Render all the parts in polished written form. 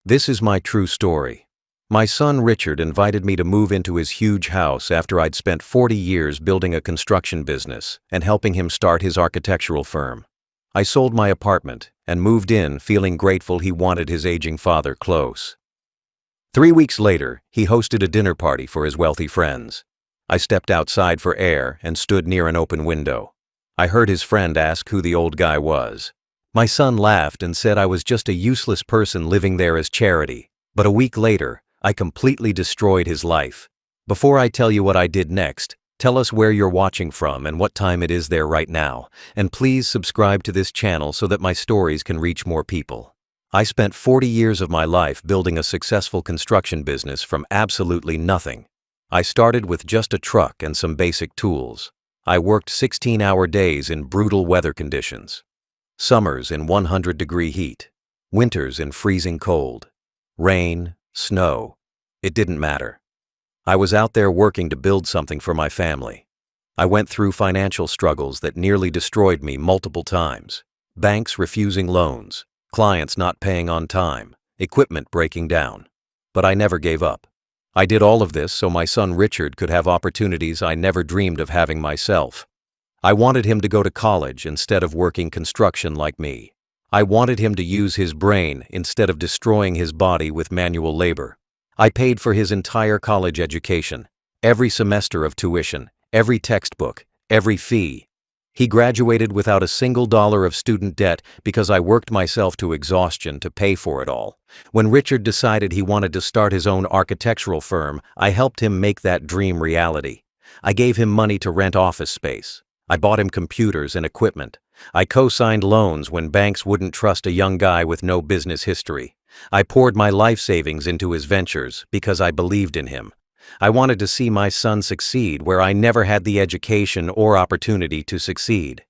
This is my true story. My son Richard invited me to move into his huge house after I'd spent 40 years building a construction business and helping him start his architectural firm. I sold my apartment and moved in feeling grateful he wanted his aging father close. 3 weeks later, he hosted a dinner party for his wealthy friends. I stepped outside for air and stood near an open window. I heard his friend ask who the old guy was. My son laughed and said I was just a useless person living there as charity. But a week later, I completely destroyed his life. Before I tell you what I did next, tell us where you're watching from and what time it is there right now. And please subscribe to this channel so that my stories can reach more people. I spent 40 years of my life building a successful construction business from absolutely nothing. I started with just a truck and some basic tools. I worked 16-hour days in brutal weather conditions. Summers in 100-degree heat, winters in freezing cold, rain, snow. It didn't matter. I was out there working to build something for my family. I went through financial struggles that nearly destroyed me multiple times. Banks refusing loans, clients not paying on time, equipment breaking down. But I never gave up. I did all of this so my son Richard could have opportunities I never dreamed of having myself. I wanted him to go to college instead of working construction like me. I wanted him to use his brain instead of destroying his body with manual labor. I paid for his entire college education, every semester of tuition, every textbook, every fee. He graduated without a single dollar of student debt because I worked myself to exhaustion to pay for it all. When Richard decided he wanted to start his own architectural firm, I helped him make that dream reality. I gave him money to rent office space. I bought him computers and equipment. I co-signed loans when banks wouldn't trust a young guy with no business history. I poured my life savings into his ventures because I believed in him. I wanted to see my son succeed where I never had the education or opportunity to succeed.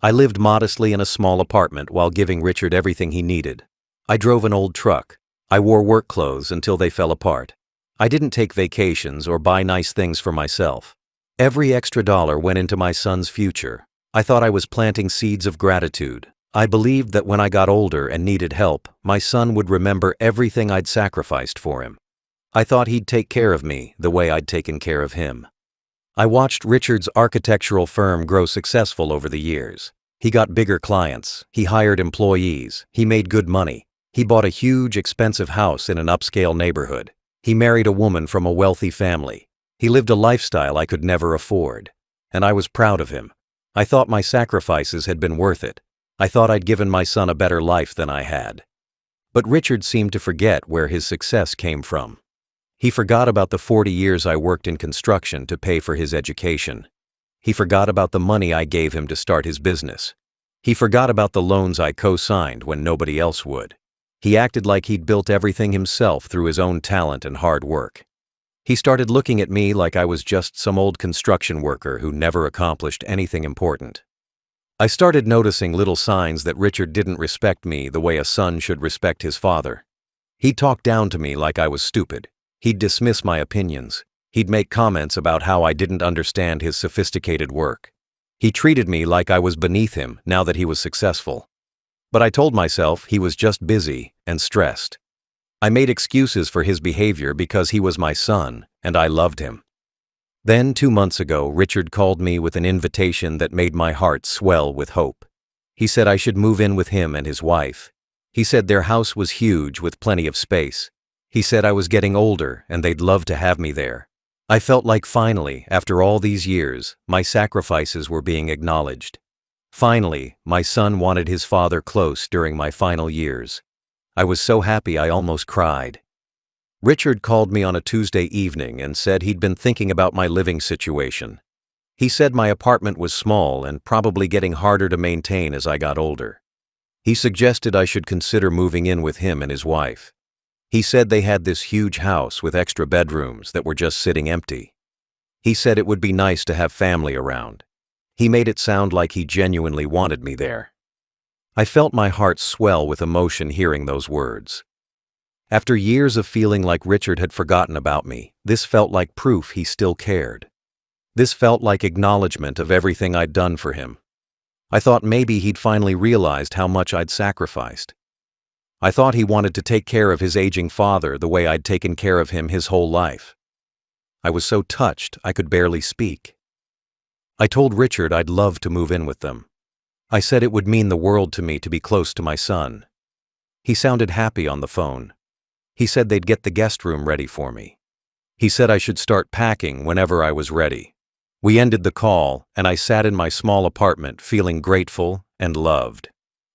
I lived modestly in a small apartment while giving Richard everything he needed. I drove an old truck. I wore work clothes until they fell apart. I didn't take vacations or buy nice things for myself. Every extra dollar went into my son's future. I thought I was planting seeds of gratitude. I believed that when I got older and needed help, my son would remember everything I'd sacrificed for him. I thought he'd take care of me the way I'd taken care of him. I watched Richard's architectural firm grow successful over the years. He got bigger clients, he hired employees, he made good money. He bought a huge, expensive house in an upscale neighborhood. He married a woman from a wealthy family. He lived a lifestyle I could never afford. And I was proud of him. I thought my sacrifices had been worth it. I thought I'd given my son a better life than I had. But Richard seemed to forget where his success came from. He forgot about the 40 years I worked in construction to pay for his education. He forgot about the money I gave him to start his business. He forgot about the loans I co-signed when nobody else would. He acted like he'd built everything himself through his own talent and hard work. He started looking at me like I was just some old construction worker who never accomplished anything important. I started noticing little signs that Richard didn't respect me the way a son should respect his father. He'd talk down to me like I was stupid. He'd dismiss my opinions. He'd make comments about how I didn't understand his sophisticated work. He treated me like I was beneath him now that he was successful. But I told myself he was just busy and stressed. I made excuses for his behavior because he was my son, and I loved him. Then, 2 months ago, Richard called me with an invitation that made my heart swell with hope. He said I should move in with him and his wife. He said their house was huge with plenty of space. He said I was getting older and they'd love to have me there. I felt like finally, after all these years, my sacrifices were being acknowledged. Finally, my son wanted his father close during my final years. I was so happy I almost cried. Richard called me on a Tuesday evening and said he'd been thinking about my living situation. He said my apartment was small and probably getting harder to maintain as I got older. He suggested I should consider moving in with him and his wife. He said they had this huge house with extra bedrooms that were just sitting empty. He said it would be nice to have family around. He made it sound like he genuinely wanted me there. I felt my heart swell with emotion hearing those words. After years of feeling like Richard had forgotten about me, this felt like proof he still cared. This felt like acknowledgement of everything I'd done for him. I thought maybe he'd finally realized how much I'd sacrificed. I thought he wanted to take care of his aging father the way I'd taken care of him his whole life. I was so touched I could barely speak. I told Richard I'd love to move in with them. I said it would mean the world to me to be close to my son. He sounded happy on the phone. He said they'd get the guest room ready for me. He said I should start packing whenever I was ready. We ended the call, and I sat in my small apartment feeling grateful and loved.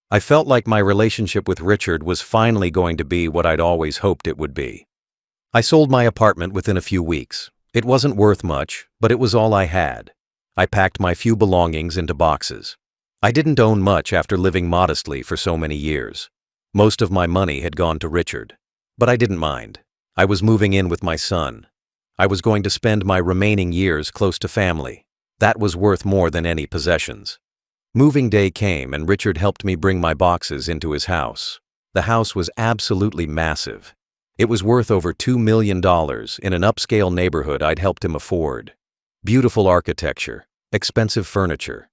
I felt like my relationship with Richard was finally going to be what I'd always hoped it would be. I sold my apartment within a few weeks. It wasn't worth much, but it was all I had. I packed my few belongings into boxes. I didn't own much after living modestly for so many years. Most of my money had gone to Richard. But I didn't mind. I was moving in with my son. I was going to spend my remaining years close to family. That was worth more than any possessions. Moving day came and Richard helped me bring my boxes into his house. The house was absolutely massive. It was worth over $2 million in an upscale neighborhood I'd helped him afford. Beautiful architecture, expensive furniture.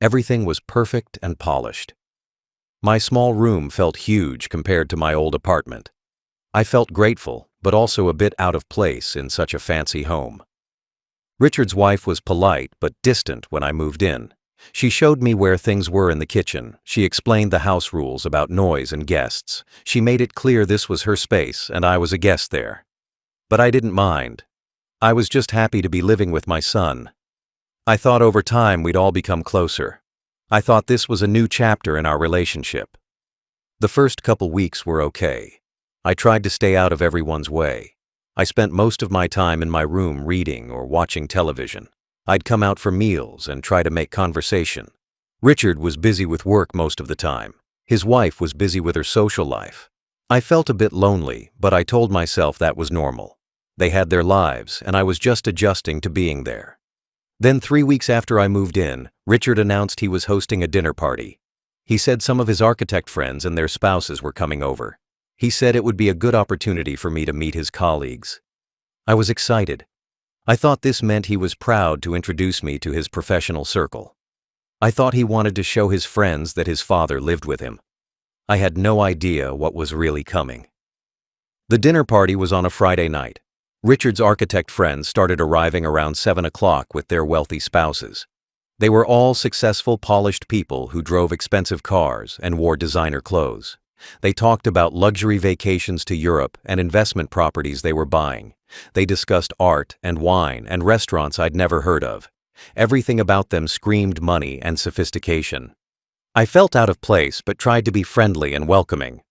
Everything was perfect and polished. My small room felt huge compared to my old apartment. I felt grateful, but also a bit out of place in such a fancy home. Richard's wife was polite but distant when I moved in. She showed me where things were in the kitchen. She explained the house rules about noise and guests. She made it clear this was her space and I was a guest there. But I didn't mind. I was just happy to be living with my son. I thought over time we'd all become closer. I thought this was a new chapter in our relationship. The first couple weeks were okay. I tried to stay out of everyone's way. I spent most of my time in my room reading or watching television. I'd come out for meals and try to make conversation. Richard was busy with work most of the time. His wife was busy with her social life. I felt a bit lonely, but I told myself that was normal. They had their lives, and I was just adjusting to being there. Then 3 weeks after I moved in, Richard announced he was hosting a dinner party. He said some of his architect friends and their spouses were coming over. He said it would be a good opportunity for me to meet his colleagues. I was excited. I thought this meant he was proud to introduce me to his professional circle. I thought he wanted to show his friends that his father lived with him. I had no idea what was really coming. The dinner party was on a Friday night. Richard's architect friends started arriving around 7 o'clock with their wealthy spouses. They were all successful, polished people who drove expensive cars and wore designer clothes. They talked about luxury vacations to Europe and investment properties they were buying. They discussed art and wine and restaurants I'd never heard of. Everything about them screamed money and sophistication. I felt out of place but tried to be friendly and welcoming.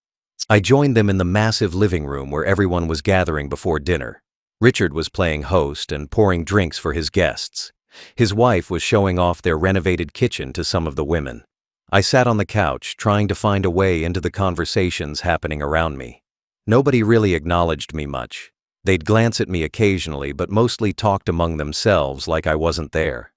I joined them in the massive living room where everyone was gathering before dinner. Richard was playing host and pouring drinks for his guests. His wife was showing off their renovated kitchen to some of the women. I sat on the couch trying to find a way into the conversations happening around me. Nobody really acknowledged me much. They'd glance at me occasionally but mostly talked among themselves like I wasn't there.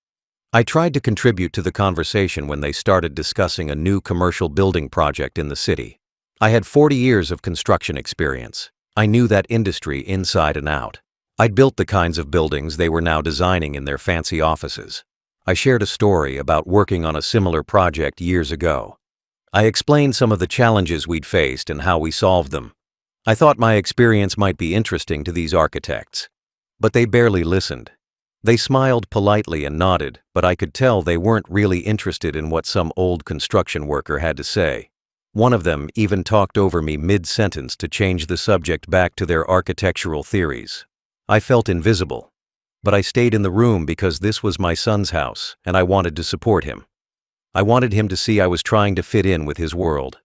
I tried to contribute to the conversation when they started discussing a new commercial building project in the city. I had 40 years of construction experience. I knew that industry inside and out. I'd built the kinds of buildings they were now designing in their fancy offices. I shared a story about working on a similar project years ago. I explained some of the challenges we'd faced and how we solved them. I thought my experience might be interesting to these architects. But they barely listened. They smiled politely and nodded, but I could tell they weren't really interested in what some old construction worker had to say. One of them even talked over me mid-sentence to change the subject back to their architectural theories. I felt invisible. But I stayed in the room because this was my son's house, and I wanted to support him. I wanted him to see I was trying to fit in with his world.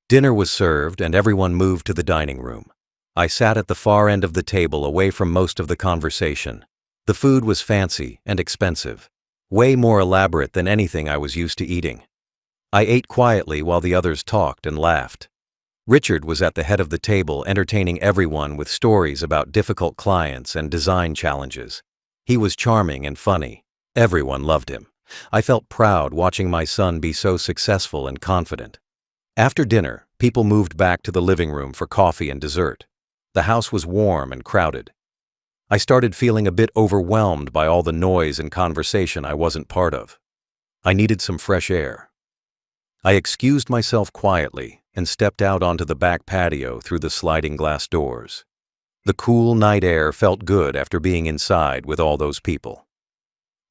Dinner was served and everyone moved to the dining room. I sat at the far end of the table away from most of the conversation. The food was fancy and expensive, way more elaborate than anything I was used to eating. I ate quietly while the others talked and laughed. Richard was at the head of the table entertaining everyone with stories about difficult clients and design challenges. He was charming and funny. Everyone loved him. I felt proud watching my son be so successful and confident. After dinner, people moved back to the living room for coffee and dessert. The house was warm and crowded. I started feeling a bit overwhelmed by all the noise and conversation I wasn't part of. I needed some fresh air. I excused myself quietly and stepped out onto the back patio through the sliding glass doors. The cool night air felt good after being inside with all those people.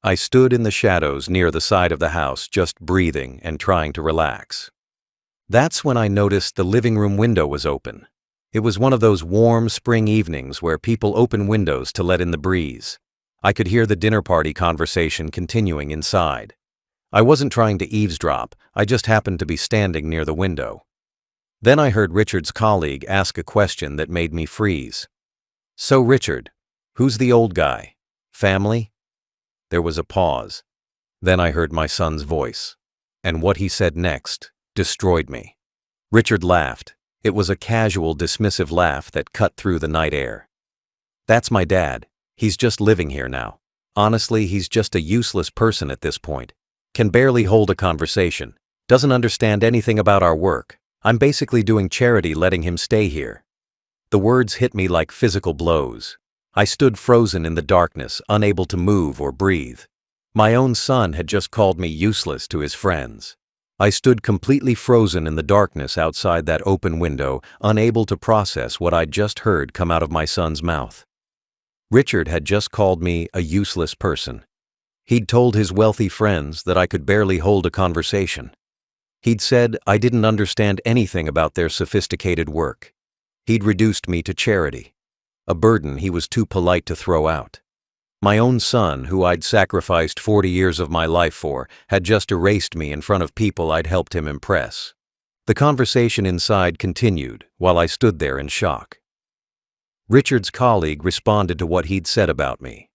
I stood in the shadows near the side of the house, just breathing and trying to relax. That's when I noticed the living room window was open. It was one of those warm spring evenings where people open windows to let in the breeze. I could hear the dinner party conversation continuing inside. I wasn't trying to eavesdrop, I just happened to be standing near the window. Then I heard Richard's colleague ask a question that made me freeze. "So Richard, who's the old guy? Family?" There was a pause. Then I heard my son's voice. And what he said next destroyed me. Richard laughed. It was a casual, dismissive laugh that cut through the night air. "That's my dad. He's just living here now. Honestly, he's just a useless person at this point. Can barely hold a conversation. Doesn't understand anything about our work. I'm basically doing charity letting him stay here." The words hit me like physical blows. I stood frozen in the darkness, unable to move or breathe. My own son had just called me useless to his friends. I stood completely frozen in the darkness outside that open window, unable to process what I'd just heard come out of my son's mouth. Richard had just called me a useless person. He'd told his wealthy friends that I could barely hold a conversation. He'd said I didn't understand anything about their sophisticated work. He'd reduced me to charity, a burden he was too polite to throw out. My own son, who I'd sacrificed 40 years of my life for, had just erased me in front of people I'd helped him impress. The conversation inside continued while I stood there in shock. Richard's colleague responded to what he'd said about me.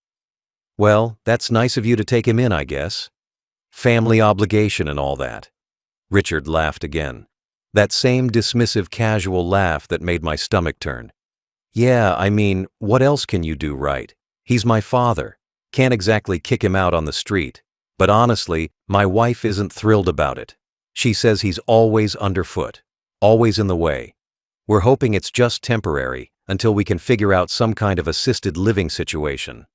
"Well, that's nice of you to take him in, I guess. Family obligation and all that." Richard laughed again. That same dismissive, casual laugh that made my stomach turn. "Yeah, I mean, what else can you do, right? He's my father. Can't exactly kick him out on the street. But honestly, my wife isn't thrilled about it. She says he's always underfoot, always in the way. We're hoping it's just temporary, until we can figure out some kind of assisted living situation."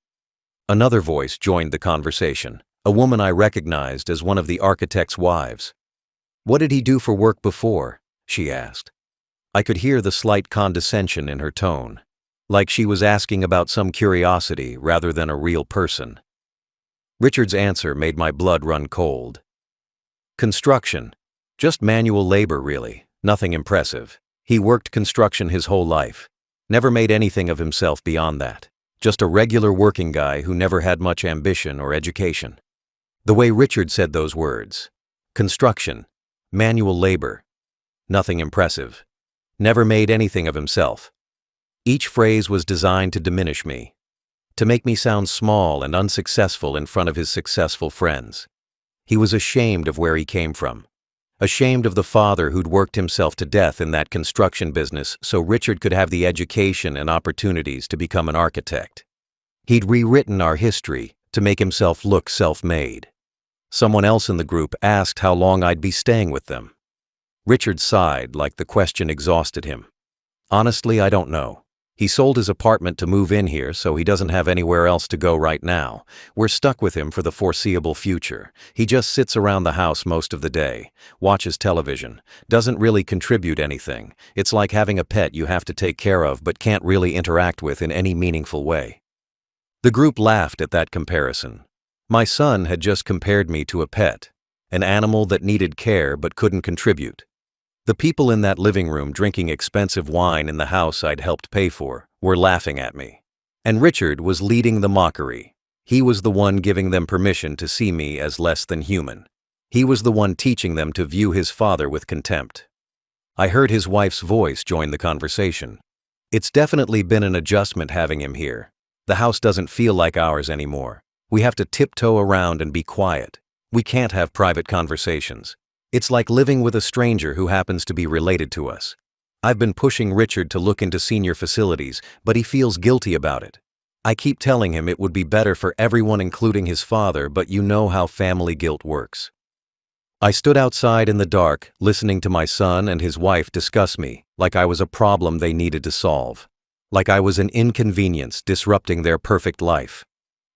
Another voice joined the conversation, a woman I recognized as one of the architect's wives. "What did he do for work before?" she asked. I could hear the slight condescension in her tone, like she was asking about some curiosity rather than a real person. Richard's answer made my blood run cold. "Construction. Just manual labor, really. Nothing impressive. He worked construction his whole life. Never made anything of himself beyond that. Just a regular working guy who never had much ambition or education." The way Richard said those words, construction, manual labor, nothing impressive, never made anything of himself. Each phrase was designed to diminish me, to make me sound small and unsuccessful in front of his successful friends. He was ashamed of where he came from, ashamed of the father who'd worked himself to death in that construction business so Richard could have the education and opportunities to become an architect. He'd rewritten our history to make himself look self-made. Someone else in the group asked how long I'd be staying with them. Richard sighed like the question exhausted him. "Honestly, I don't know. He sold his apartment to move in here, so he doesn't have anywhere else to go right now. We're stuck with him for the foreseeable future. He just sits around the house most of the day, watches television, doesn't really contribute anything. It's like having a pet you have to take care of but can't really interact with in any meaningful way." The group laughed at that comparison. My son had just compared me to a pet, an animal that needed care but couldn't contribute. The people in that living room drinking expensive wine in the house I'd helped pay for were laughing at me. And Richard was leading the mockery. He was the one giving them permission to see me as less than human. He was the one teaching them to view his father with contempt. I heard his wife's voice join the conversation. "It's definitely been an adjustment having him here. The house doesn't feel like ours anymore. We have to tiptoe around and be quiet. We can't have private conversations. It's like living with a stranger who happens to be related to us. I've been pushing Richard to look into senior facilities, but he feels guilty about it. I keep telling him it would be better for everyone including his father, but you know how family guilt works." I stood outside in the dark, listening to my son and his wife discuss me, like I was a problem they needed to solve. Like I was an inconvenience disrupting their perfect life.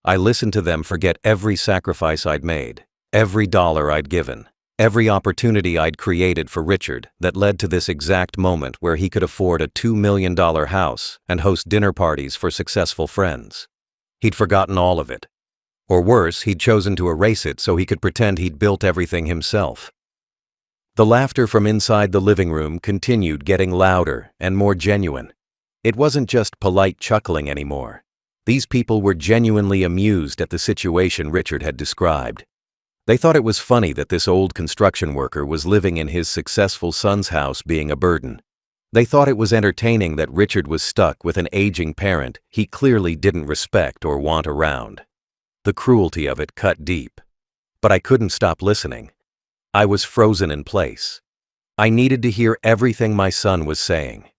I listened to them forget every sacrifice I'd made, every dollar I'd given, Every opportunity I'd created for Richard that led to this exact moment where he could afford a $2 million house and host dinner parties for successful friends. He'd forgotten all of it. Or worse, he'd chosen to erase it so he could pretend he'd built everything himself. The laughter from inside the living room continued, getting louder and more genuine. It wasn't just polite chuckling anymore. These people were genuinely amused at the situation Richard had described. They thought it was funny that this old construction worker was living in his successful son's house being a burden. They thought it was entertaining that Richard was stuck with an aging parent he clearly didn't respect or want around. The cruelty of it cut deep. But I couldn't stop listening. I was frozen in place. I needed to hear everything my son was saying.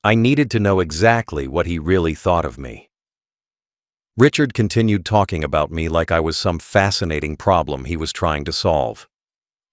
I needed to know exactly what he really thought of me. Richard continued talking about me like I was some fascinating problem he was trying to solve.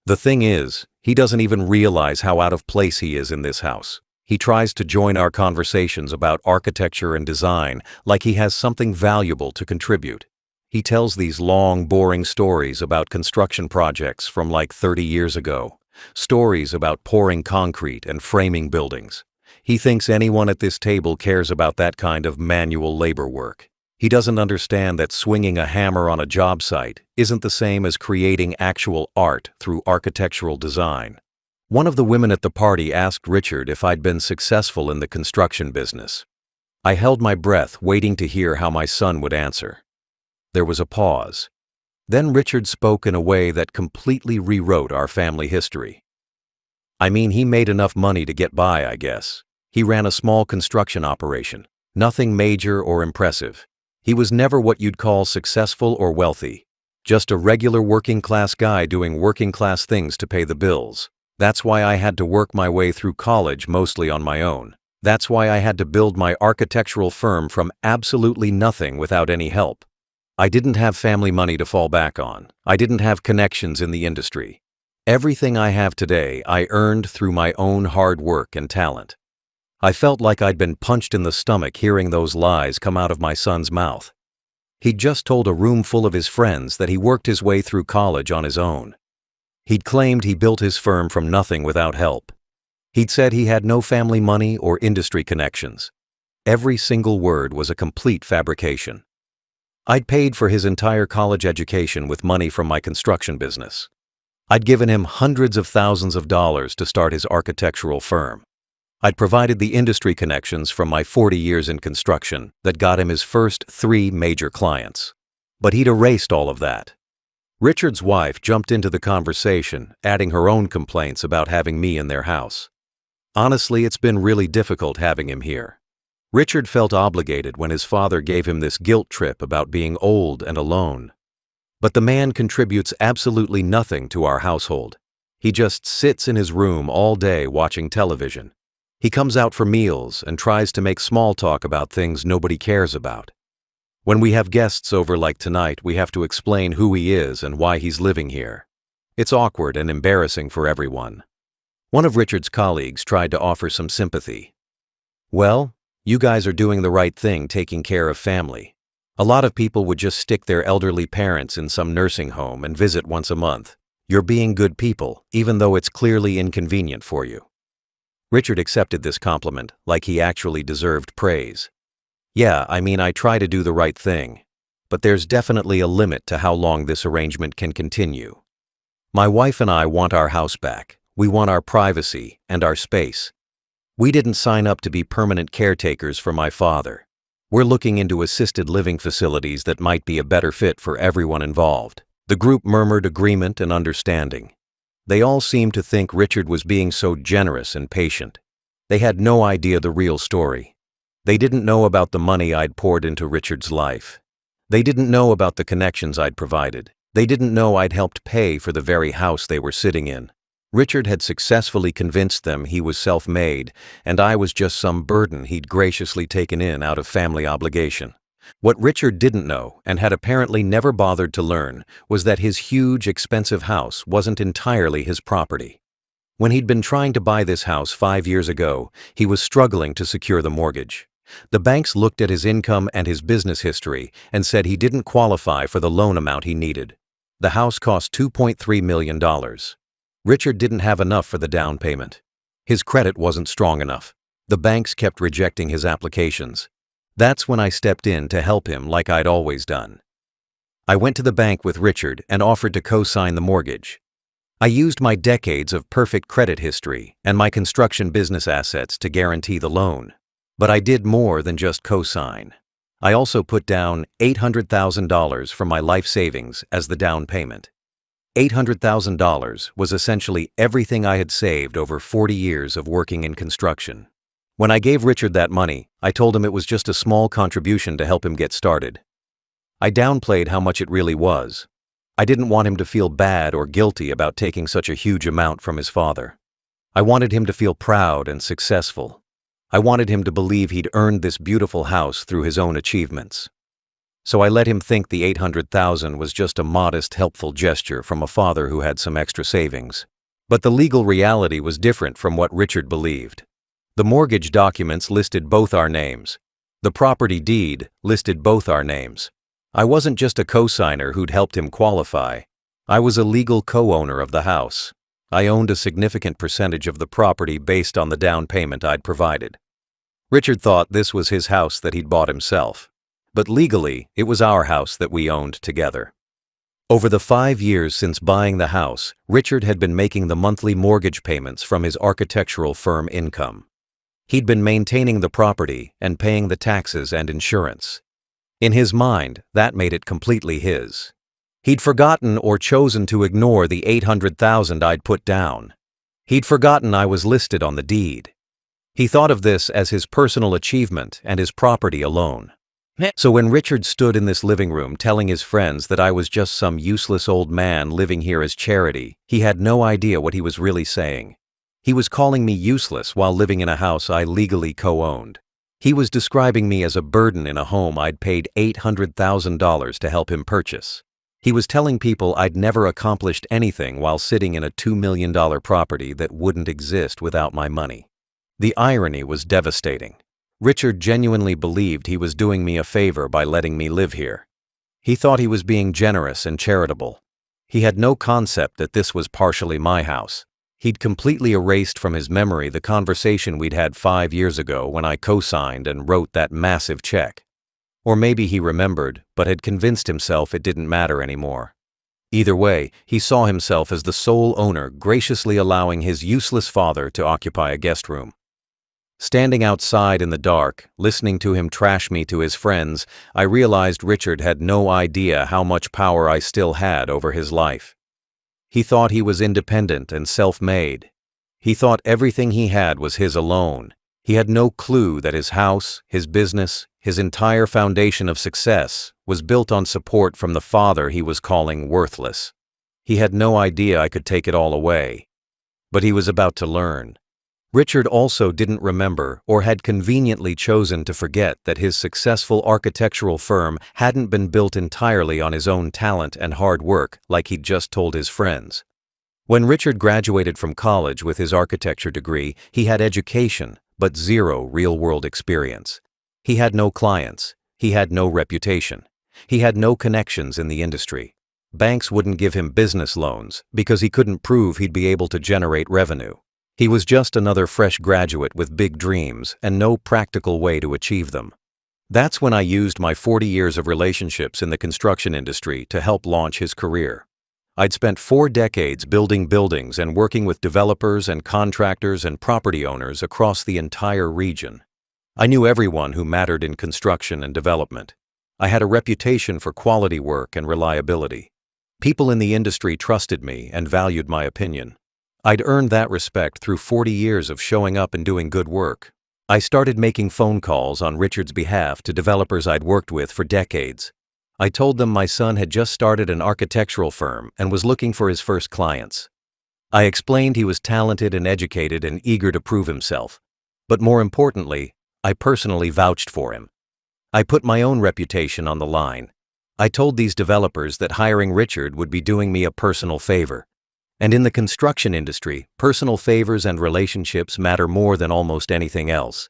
The thing is, he doesn't even realize how out of place he is in this house. He tries to join our conversations about architecture and design like he has something valuable to contribute. He tells these long, boring stories about construction projects from like 30 years ago. Stories about pouring concrete and framing buildings. He thinks anyone at this table cares about that kind of manual labor work. He doesn't understand that swinging a hammer on a job site isn't the same as creating actual art through architectural design. One of the women at the party asked Richard if I'd been successful in the construction business. I held my breath, waiting to hear how my son would answer. There was a pause. Then Richard spoke in a way that completely rewrote our family history. I mean, he made enough money to get by, I guess. He ran a small construction operation. Nothing major or impressive. He was never what you'd call successful or wealthy. Just a regular working-class guy doing working-class things to pay the bills. That's why I had to work my way through college mostly on my own. That's why I had to build my architectural firm from absolutely nothing without any help. I didn't have family money to fall back on. I didn't have connections in the industry. Everything I have today I earned through my own hard work and talent. I felt like I'd been punched in the stomach hearing those lies come out of my son's mouth. He'd just told a room full of his friends that he worked his way through college on his own. He'd claimed he built his firm from nothing without help. He'd said he had no family money or industry connections. Every single word was a complete fabrication. I'd paid for his entire college education with money from my construction business. I'd given him hundreds of thousands of dollars to start his architectural firm. I'd provided the industry connections from my 40 years in construction that got him his first 3 major clients. But he'd erased all of that. Richard's wife jumped into the conversation, adding her own complaints about having me in their house. Honestly, it's been really difficult having him here. Richard felt obligated when his father gave him this guilt trip about being old and alone. But the man contributes absolutely nothing to our household. He just sits in his room all day watching television. He comes out for meals and tries to make small talk about things nobody cares about. When we have guests over like tonight, we have to explain who he is and why he's living here. It's awkward and embarrassing for everyone. One of Richard's colleagues tried to offer some sympathy. Well, you guys are doing the right thing taking care of family. A lot of people would just stick their elderly parents in some nursing home and visit once a month. You're being good people, even though it's clearly inconvenient for you. Richard accepted this compliment like he actually deserved praise. Yeah, I mean, I try to do the right thing, but there's definitely a limit to how long this arrangement can continue. My wife and I want our house back. We want our privacy and our space. We didn't sign up to be permanent caretakers for my father. We're looking into assisted living facilities that might be a better fit for everyone involved. The group murmured agreement and understanding. They all seemed to think Richard was being so generous and patient. They had no idea the real story. They didn't know about the money I'd poured into Richard's life. They didn't know about the connections I'd provided. They didn't know I'd helped pay for the very house they were sitting in. Richard had successfully convinced them he was self-made, and I was just some burden he'd graciously taken in out of family obligation. What Richard didn't know, and had apparently never bothered to learn, was that his huge, expensive house wasn't entirely his property. When he'd been trying to buy this house 5 years ago, he was struggling to secure the mortgage. The banks looked at his income and his business history and said he didn't qualify for the loan amount he needed. The house cost $2.3 million. Richard didn't have enough for the down payment. His credit wasn't strong enough. The banks kept rejecting his applications. That's when I stepped in to help him like I'd always done. I went to the bank with Richard and offered to co-sign the mortgage. I used my decades of perfect credit history and my construction business assets to guarantee the loan. But I did more than just co-sign. I also put down $800,000 from my life savings as the down payment. $800,000 was essentially everything I had saved over 40 years of working in construction. When I gave Richard that money, I told him it was just a small contribution to help him get started. I downplayed how much it really was. I didn't want him to feel bad or guilty about taking such a huge amount from his father. I wanted him to feel proud and successful. I wanted him to believe he'd earned this beautiful house through his own achievements. So I let him think the $800,000 was just a modest, helpful gesture from a father who had some extra savings. But the legal reality was different from what Richard believed. The mortgage documents listed both our names. The property deed listed both our names. I wasn't just a co-signer who'd helped him qualify. I was a legal co-owner of the house. I owned a significant percentage of the property based on the down payment I'd provided. Richard thought this was his house that he'd bought himself. But legally, it was our house that we owned together. Over the 5 years since buying the house, Richard had been making the monthly mortgage payments from his architectural firm income. He'd been maintaining the property and paying the taxes and insurance. In his mind, that made it completely his. He'd forgotten or chosen to ignore the $800,000 I'd put down. He'd forgotten I was listed on the deed. He thought of this as his personal achievement and his property alone. So when Richard stood in this living room telling his friends that I was just some useless old man living here as charity, he had no idea what he was really saying. He was calling me useless while living in a house I legally co-owned. He was describing me as a burden in a home I'd paid $800,000 to help him purchase. He was telling people I'd never accomplished anything while sitting in a $2 million property that wouldn't exist without my money. The irony was devastating. Richard genuinely believed he was doing me a favor by letting me live here. He thought he was being generous and charitable. He had no concept that this was partially my house. He'd completely erased from his memory the conversation we'd had 5 years ago when I co-signed and wrote that massive check. Or maybe he remembered, but had convinced himself it didn't matter anymore. Either way, he saw himself as the sole owner, graciously allowing his useless father to occupy a guest room. Standing outside in the dark, listening to him trash me to his friends, I realized Richard had no idea how much power I still had over his life. He thought he was independent and self-made. He thought everything he had was his alone. He had no clue that his house, his business, his entire foundation of success was built on support from the father he was calling worthless. He had no idea I could take it all away. But he was about to learn. Richard also didn't remember or had conveniently chosen to forget that his successful architectural firm hadn't been built entirely on his own talent and hard work like he'd just told his friends. When Richard graduated from college with his architecture degree, he had education, but zero real-world experience. He had no clients. He had no reputation. He had no connections in the industry. Banks wouldn't give him business loans because he couldn't prove he'd be able to generate revenue. He was just another fresh graduate with big dreams and no practical way to achieve them. That's when I used my 40 years of relationships in the construction industry to help launch his career. I'd spent 4 decades building buildings and working with developers and contractors and property owners across the entire region. I knew everyone who mattered in construction and development. I had a reputation for quality work and reliability. People in the industry trusted me and valued my opinion. I'd earned that respect through 40 years of showing up and doing good work. I started making phone calls on Richard's behalf to developers I'd worked with for decades. I told them my son had just started an architectural firm and was looking for his first clients. I explained he was talented and educated and eager to prove himself. But more importantly, I personally vouched for him. I put my own reputation on the line. I told these developers that hiring Richard would be doing me a personal favor. And in the construction industry, personal favors and relationships matter more than almost anything else.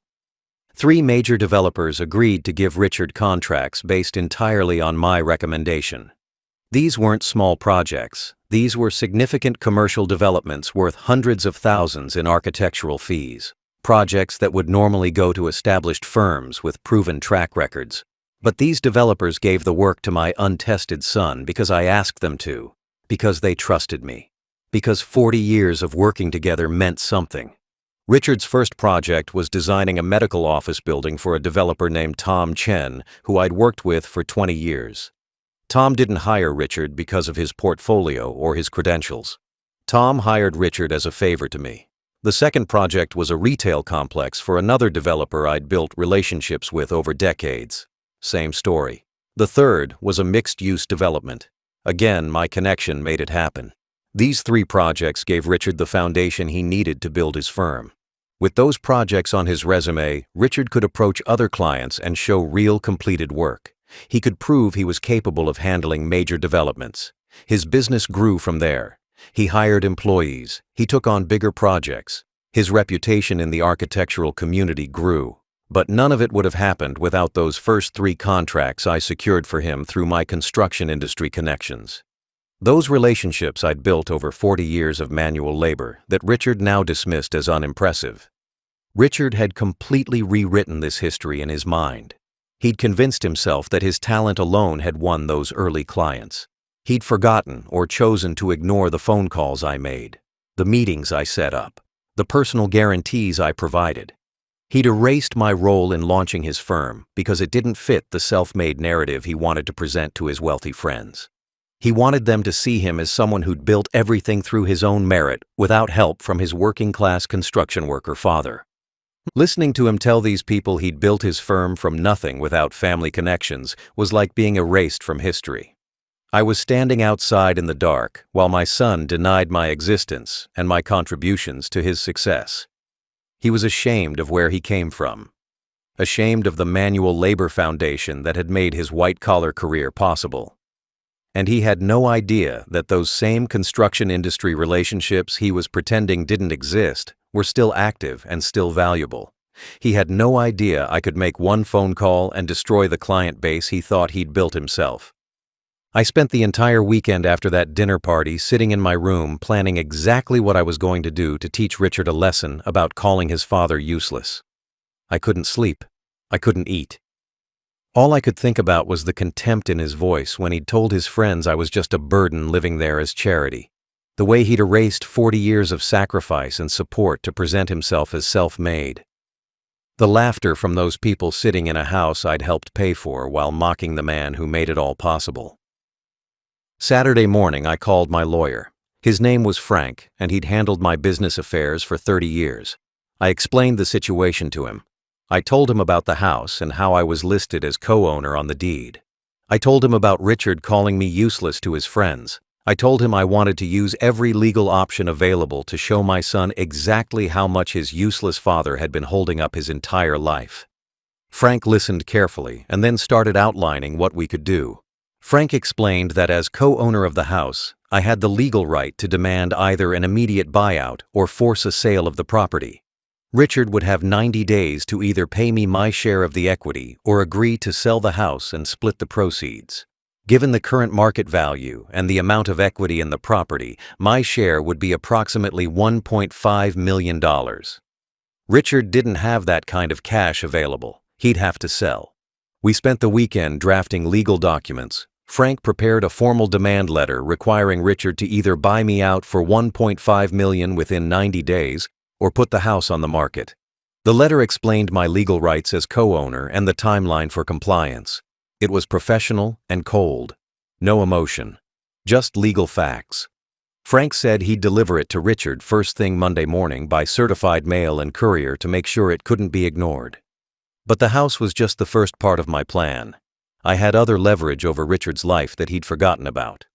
3 major developers agreed to give Richard contracts based entirely on my recommendation. These weren't small projects. These were significant commercial developments worth hundreds of thousands in architectural fees. Projects that would normally go to established firms with proven track records. But these developers gave the work to my untested son because I asked them to, because they trusted me, because 40 years of working together meant something. Richard's first project was designing a medical office building for a developer named Tom Chen, who I'd worked with for 20 years. Tom didn't hire Richard because of his portfolio or his credentials. Tom hired Richard as a favor to me. The second project was a retail complex for another developer I'd built relationships with over decades. Same story. The third was a mixed-use development. Again, my connection made it happen. These 3 projects gave Richard the foundation he needed to build his firm. With those projects on his resume, Richard could approach other clients and show real completed work. He could prove he was capable of handling major developments. His business grew from there. He hired employees. He took on bigger projects. His reputation in the architectural community grew. But none of it would have happened without those first 3 contracts I secured for him through my construction industry connections. Those relationships I'd built over 40 years of manual labor that Richard now dismissed as unimpressive. Richard had completely rewritten this history in his mind. He'd convinced himself that his talent alone had won those early clients. He'd forgotten or chosen to ignore the phone calls I made, the meetings I set up, the personal guarantees I provided. He'd erased my role in launching his firm because it didn't fit the self-made narrative he wanted to present to his wealthy friends. He wanted them to see him as someone who'd built everything through his own merit without help from his working-class construction worker father. Listening to him tell these people he'd built his firm from nothing without family connections was like being erased from history. I was standing outside in the dark while my son denied my existence and my contributions to his success. He was ashamed of where he came from, ashamed of the manual labor foundation that had made his white-collar career possible. And he had no idea that those same construction industry relationships he was pretending didn't exist were still active and still valuable. He had no idea I could make one phone call and destroy the client base he thought he'd built himself. I spent the entire weekend after that dinner party sitting in my room planning exactly what I was going to do to teach Richard a lesson about calling his father useless. I couldn't sleep. I couldn't eat. All I could think about was the contempt in his voice when he'd told his friends I was just a burden living there as charity. The way he'd erased 40 years of sacrifice and support to present himself as self-made. The laughter from those people sitting in a house I'd helped pay for while mocking the man who made it all possible. Saturday morning, I called my lawyer. His name was Frank, and he'd handled my business affairs for 30 years. I explained the situation to him. I told him about the house and how I was listed as co-owner on the deed. I told him about Richard calling me useless to his friends. I told him I wanted to use every legal option available to show my son exactly how much his useless father had been holding up his entire life. Frank listened carefully and then started outlining what we could do. Frank explained that as co-owner of the house, I had the legal right to demand either an immediate buyout or force a sale of the property. Richard would have 90 days to either pay me my share of the equity or agree to sell the house and split the proceeds. Given the current market value and the amount of equity in the property, my share would be approximately $1.5 million. Richard didn't have that kind of cash available. He'd have to sell. We spent the weekend drafting legal documents. Frank prepared a formal demand letter requiring Richard to either buy me out for $1.5 million within 90 days or put the house on the market. The letter explained my legal rights as co-owner and the timeline for compliance. It was professional and cold. No emotion. Just legal facts. Frank said he'd deliver it to Richard first thing Monday morning by certified mail and courier to make sure it couldn't be ignored. But the house was just the first part of my plan. I had other leverage over Richard's life that he'd forgotten about.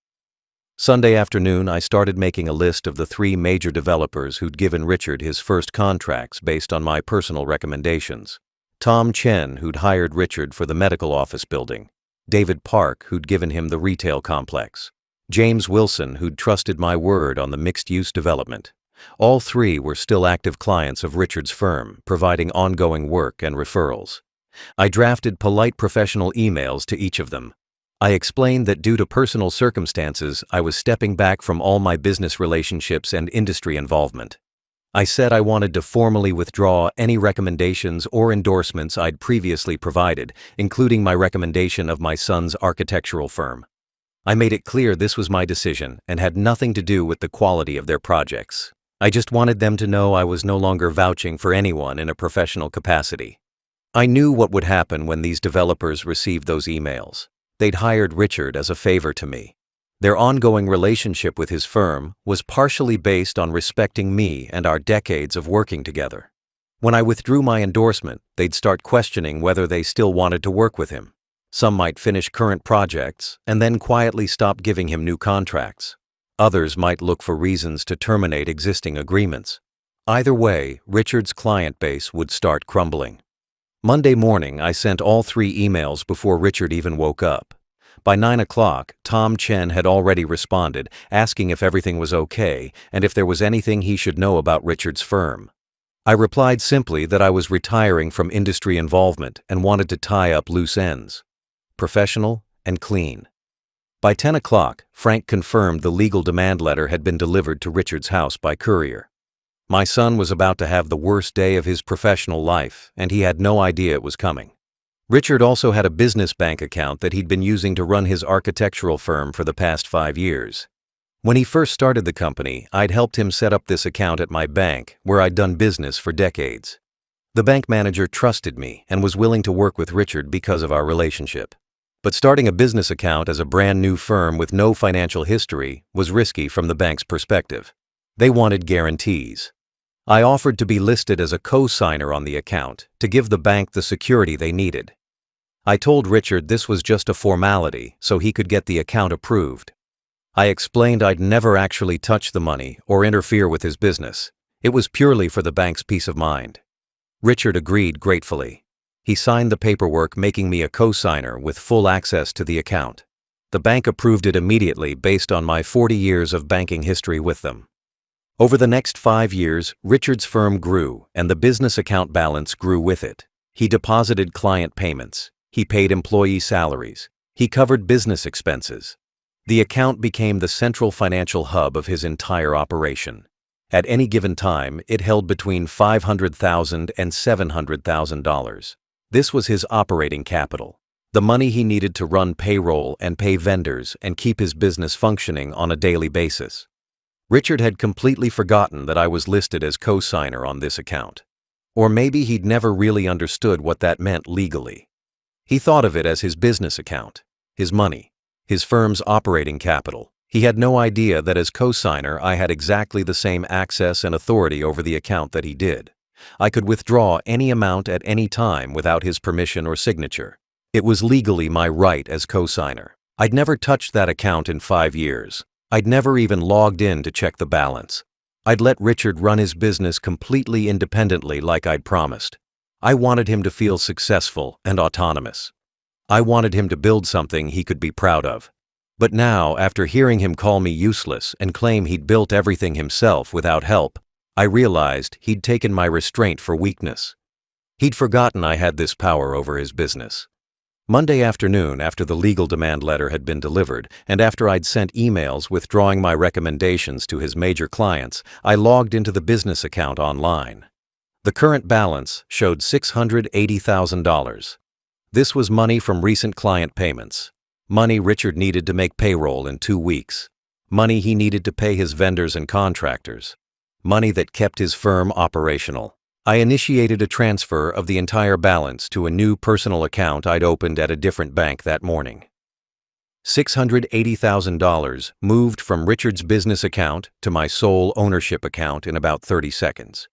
Sunday afternoon, I started making a list of the 3 major developers who'd given Richard his first contracts based on my personal recommendations. Tom Chen, who'd hired Richard for the medical office building. David Park, who'd given him the retail complex. James Wilson, who'd trusted my word on the mixed-use development. All 3 were still active clients of Richard's firm, providing ongoing work and referrals. I drafted polite professional emails to each of them. I explained that due to personal circumstances, I was stepping back from all my business relationships and industry involvement. I said I wanted to formally withdraw any recommendations or endorsements I'd previously provided, including my recommendation of my son's architectural firm. I made it clear this was my decision and had nothing to do with the quality of their projects. I just wanted them to know I was no longer vouching for anyone in a professional capacity. I knew what would happen when these developers received those emails. They'd hired Richard as a favor to me. Their ongoing relationship with his firm was partially based on respecting me and our decades of working together. When I withdrew my endorsement, they'd start questioning whether they still wanted to work with him. Some might finish current projects and then quietly stop giving him new contracts. Others might look for reasons to terminate existing agreements. Either way, Richard's client base would start crumbling. Monday morning, I sent all 3 emails before Richard even woke up. By 9 o'clock, Tom Chen had already responded, asking if everything was okay and if there was anything he should know about Richard's firm. I replied simply that I was retiring from industry involvement and wanted to tie up loose ends. Professional and clean. By 10 o'clock, Frank confirmed the legal demand letter had been delivered to Richard's house by courier. My son was about to have the worst day of his professional life, and he had no idea it was coming. Richard also had a business bank account that he'd been using to run his architectural firm for the past 5 years. When he first started the company, I'd helped him set up this account at my bank, where I'd done business for decades. The bank manager trusted me and was willing to work with Richard because of our relationship. But starting a business account as a brand new firm with no financial history was risky from the bank's perspective. They wanted guarantees. I offered to be listed as a co-signer on the account to give the bank the security they needed. I told Richard this was just a formality so he could get the account approved. I explained I'd never actually touch the money or interfere with his business. It was purely for the bank's peace of mind. Richard agreed gratefully. He signed the paperwork making me a co-signer with full access to the account. The bank approved it immediately based on my 40 years of banking history with them. Over the next 5 years, Richard's firm grew and the business account balance grew with it. He deposited client payments. He paid employee salaries. He covered business expenses. The account became the central financial hub of his entire operation. At any given time, it held between $500,000 and $700,000. This was his operating capital, the money he needed to run payroll and pay vendors and keep his business functioning on a daily basis. Richard had completely forgotten that I was listed as co-signer on this account. Or maybe he'd never really understood what that meant legally. He thought of it as his business account, his money, his firm's operating capital. He had no idea that as co-signer I had exactly the same access and authority over the account that he did. I could withdraw any amount at any time without his permission or signature. It was legally my right as co-signer. I'd never touched that account in 5 years. I'd never even logged in to check the balance. I'd let Richard run his business completely independently like I'd promised. I wanted him to feel successful and autonomous. I wanted him to build something he could be proud of. But now, after hearing him call me useless and claim he'd built everything himself without help, I realized he'd taken my restraint for weakness. He'd forgotten I had this power over his business. Monday afternoon, after the legal demand letter had been delivered, and after I'd sent emails withdrawing my recommendations to his major clients, I logged into the business account online. The current balance showed $680,000. This was money from recent client payments. Money Richard needed to make payroll in 2 weeks. Money he needed to pay his vendors and contractors. Money that kept his firm operational. I initiated a transfer of the entire balance to a new personal account I'd opened at a different bank that morning. $680,000 moved from Richard's business account to my sole ownership account in about 30 seconds.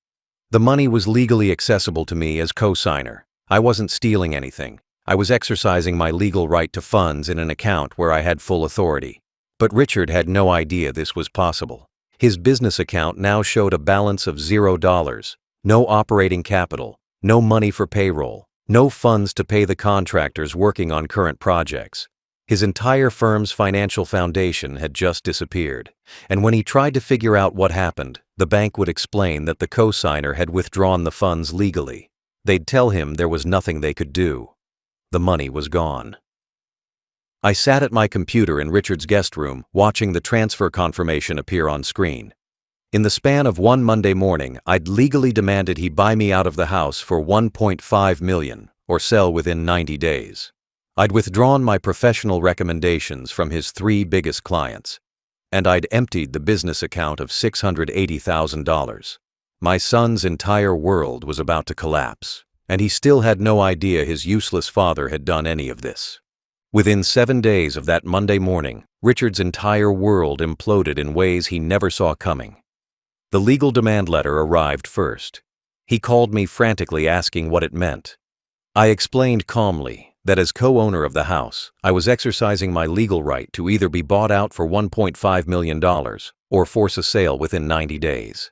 The money was legally accessible to me as co-signer. I wasn't stealing anything. I was exercising my legal right to funds in an account where I had full authority. But Richard had no idea this was possible. His business account now showed a balance of $0. No operating capital, no money for payroll, no funds to pay the contractors working on current projects. His entire firm's financial foundation had just disappeared, and when he tried to figure out what happened, the bank would explain that the co-signer had withdrawn the funds legally. They'd tell him there was nothing they could do. The money was gone. I sat at my computer in Richard's guest room, watching the transfer confirmation appear on screen. In the span of one Monday morning, I'd legally demanded he buy me out of the house for $1.5 million, or sell within 90 days. I'd withdrawn my professional recommendations from his 3 biggest clients, and I'd emptied the business account of $680,000. My son's entire world was about to collapse, and he still had no idea his useless father had done any of this. Within 7 days of that Monday morning, Richard's entire world imploded in ways he never saw coming. The legal demand letter arrived first. He called me frantically asking what it meant. I explained calmly that as co-owner of the house, I was exercising my legal right to either be bought out for $1.5 million or force a sale within 90 days.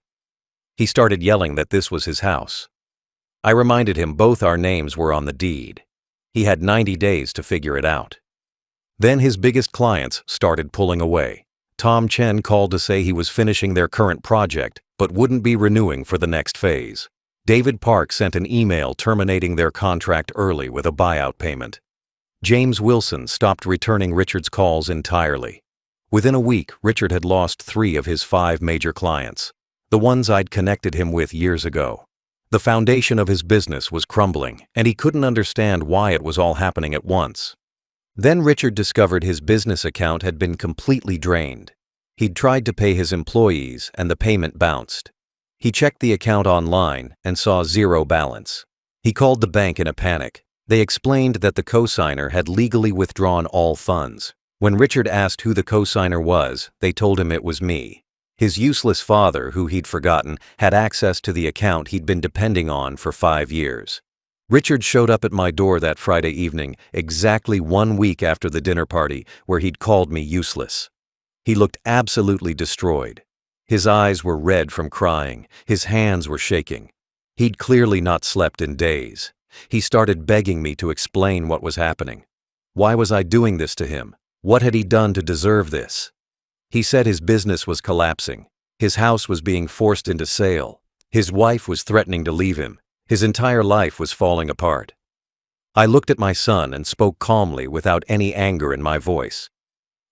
He started yelling that this was his house. I reminded him both our names were on the deed. He had 90 days to figure it out. Then his biggest clients started pulling away. Tom Chen called to say he was finishing their current project but wouldn't be renewing for the next phase. David Park sent an email terminating their contract early with a buyout payment. James Wilson stopped returning Richard's calls entirely. Within a week, Richard had lost 3 of his 5 major clients, the ones I'd connected him with years ago. The foundation of his business was crumbling, and he couldn't understand why it was all happening at once. Then Richard discovered his business account had been completely drained. He'd tried to pay his employees, and the payment bounced. He checked the account online and saw 0 balance. He called the bank in a panic. They explained that the cosigner had legally withdrawn all funds. When Richard asked who the cosigner was, they told him it was me. His useless father, who he'd forgotten, had access to the account he'd been depending on for 5 years. Richard showed up at my door that Friday evening, exactly 1 week after the dinner party where he'd called me useless. He looked absolutely destroyed. His eyes were red from crying. His hands were shaking. He'd clearly not slept in days. He started begging me to explain what was happening. Why was I doing this to him? What had he done to deserve this? He said his business was collapsing. His house was being forced into sale. His wife was threatening to leave him. His entire life was falling apart. I looked at my son and spoke calmly without any anger in my voice.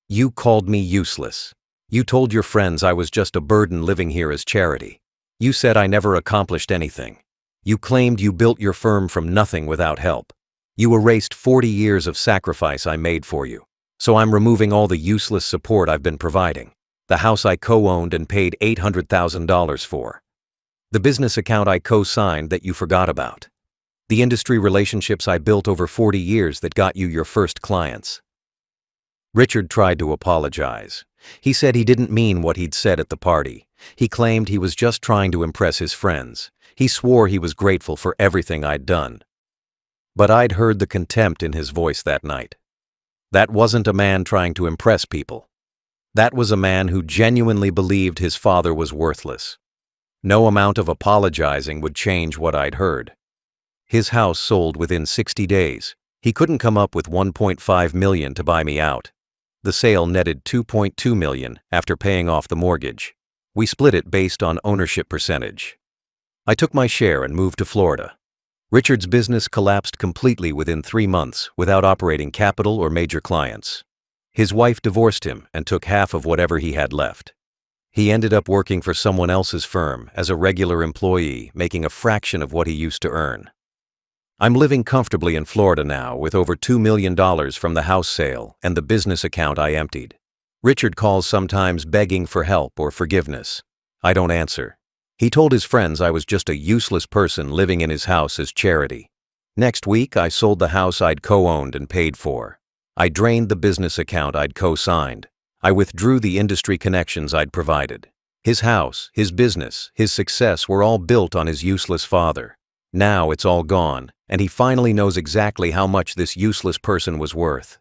You called me useless. You told your friends I was just a burden living here as charity. You said I never accomplished anything. You claimed you built your firm from nothing without help. You erased 40 years of sacrifice I made for you. So I'm removing all the useless support I've been providing. The house I co-owned and paid $800,000 for. The business account I co-signed that you forgot about. The industry relationships I built over 40 years that got you your first clients. Richard tried to apologize. He said he didn't mean what he'd said at the party. He claimed he was just trying to impress his friends. He swore he was grateful for everything I'd done. But I'd heard the contempt in his voice that night. That wasn't a man trying to impress people. That was a man who genuinely believed his father was worthless. No amount of apologizing would change what I'd heard. His house sold within 60 days. He couldn't come up with $1.5 million to buy me out. The sale netted $2.2 million after paying off the mortgage. We split it based on ownership percentage. I took my share and moved to Florida. Richard's business collapsed completely within 3 months without operating capital or major clients. His wife divorced him and took half of whatever he had left. He ended up working for someone else's firm as a regular employee, making a fraction of what he used to earn. I'm living comfortably in Florida now with over $2 million from the house sale and the business account I emptied. Richard calls sometimes begging for help or forgiveness. I don't answer. He told his friends I was just a useless person living in his house as charity. Next week, I sold the house I'd co-owned and paid for. I drained the business account I'd co-signed. I withdrew the industry connections I'd provided. His house, his business, his success were all built on his useless father. Now it's all gone, and he finally knows exactly how much this useless person was worth.